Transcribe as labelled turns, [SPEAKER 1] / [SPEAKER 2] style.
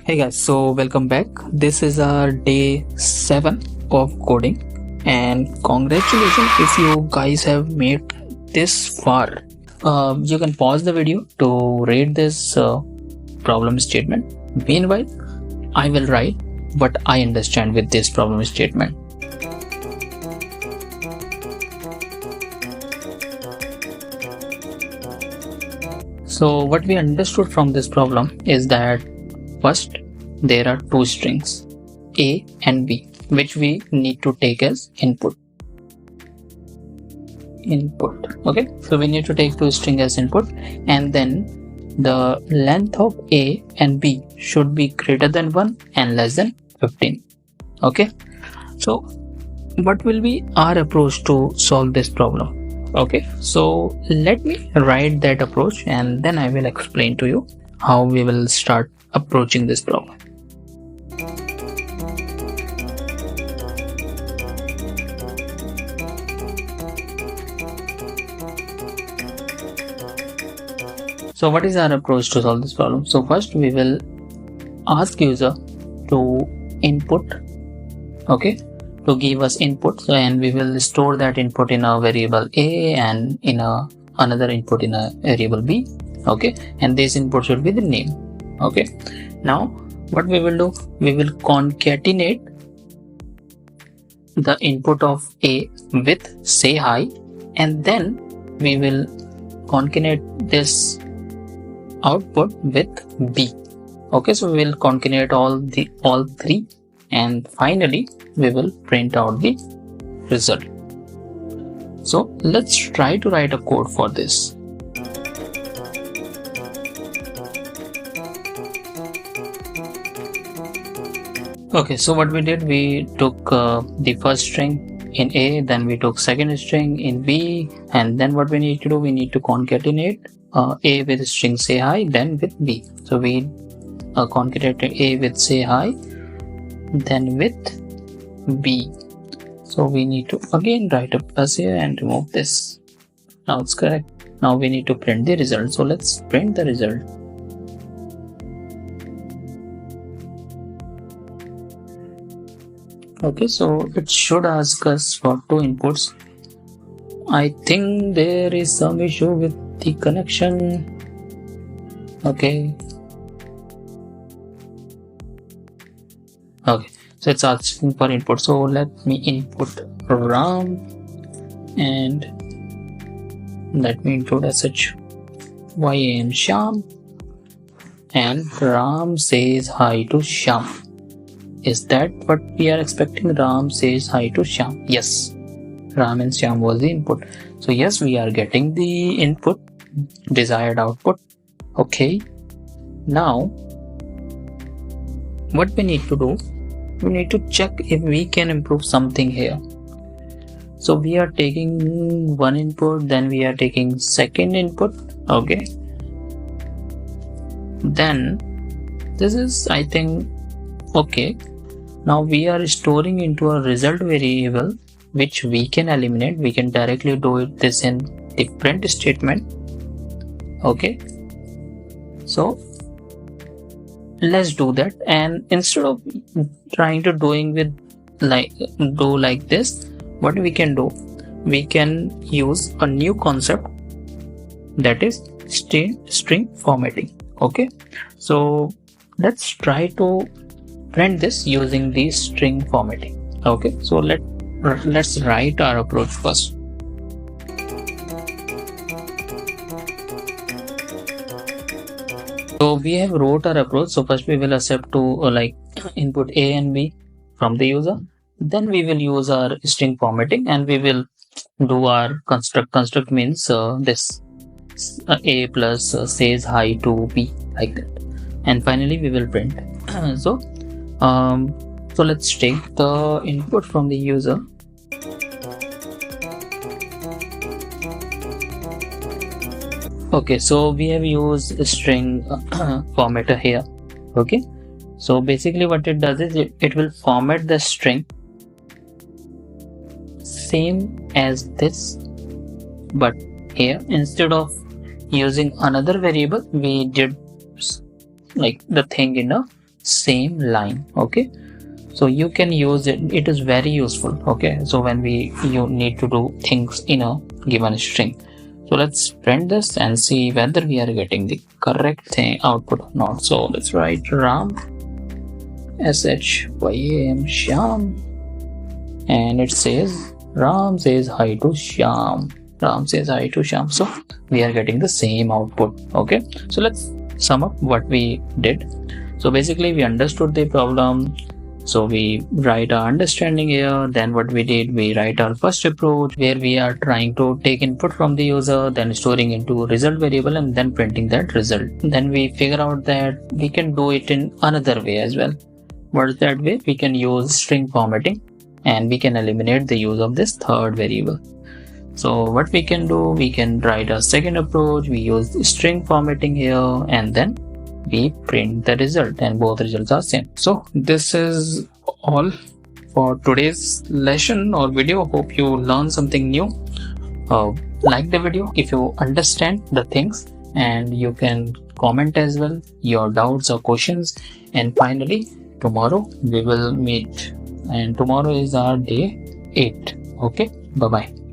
[SPEAKER 1] Hey guys, so welcome back. This is our day 7 of coding, and congratulations if you guys have made this far. You can pause the video to read this problem statement. Meanwhile, I will write what I understand with this problem statement. So what we understood from this problem is that first, there are two strings, A and B, which we need to take as input. Okay, so we need to take two strings as input, and then the length of A and B should be greater than 1 and less than 15. Okay, so what will be our approach to solve this problem? Okay, so let me write that approach and then I will explain to you how we will start approaching this problem. So what is our approach to solve this problem? So first we will ask user to input, okay, to give us input, and we will store that input in a variable A and in another input in a variable B, okay, and this input should be the name. Okay, now what we will do, we will concatenate the input of A with say hi, and then we will concatenate this output with B. Okay, so we will concatenate all three, and finally we will print out the result. So let's try to write a code for this. Okay, so what we did, we took the first string in A, then we took second string in B, and then what we need to do, we need to concatenate A with string say hi, then with B. So we concatenated A with say hi, then with B. So we need to again write a plus here and remove this. Now it's correct. Now we need to print the result. So let's print the result. Okay, so it should ask us for two inputs. I think there is some issue with the connection. Okay, so it's asking for input. So let me input Ram and let me include sh YAM Sham, and Ram says hi to Sham. Is that what we are expecting? Ram says hi to Sham. Yes, Ram and Sham was the input. So yes, we are getting the input, desired output. Okay, now what we need to do, we need to check if we can improve something here. So we are taking one input, then we are taking second input. Okay, then this is, I think, okay. Now we are storing into a result variable which we can eliminate. We can directly do this in the print statement. Okay, so let's do that, and instead of trying to do like this, what we can do, we can use a new concept, that is string formatting. Okay, so let's try to print this using the string formatting. Okay, so let's write our approach first. So we have wrote our approach. So first we will accept to input A and B from the user. Then we will use our string formatting and we will do our construct. Construct means this A plus says hi to B, like that. And finally we will print. So let's take the input from the user. Okay, so we have used a string formatter here. Okay, so basically what it does is it will format the string same as this, but here instead of using another variable, we did like the thing in a same line. Okay, so you can use it. It is very useful. Okay, so when you need to do things in a given string. So let's print this and see whether we are getting the correct thing output or not. So let's write Ram SHYAM Shyam, and it says Ram says hi to Shyam. Ram says hi to Shyam. So we are getting the same output. Okay, so let's sum up what we did. So basically we understood the problem. So we write our understanding here. Then what we did, we write our first approach where we are trying to take input from the user, then storing into result variable and then printing that result. Then we figure out that we can do it in another way as well. What is that way? We can use string formatting and we can eliminate the use of this third variable. So what we can do, we can write a second approach. We use string formatting here and then we print the result and both results are same. So this is all for today's lesson or video. Hope you learned something new. Like the video if you understand the things, and you can comment as well your doubts or questions. And finally, tomorrow we will meet, and tomorrow is our day 8. Okay, bye bye.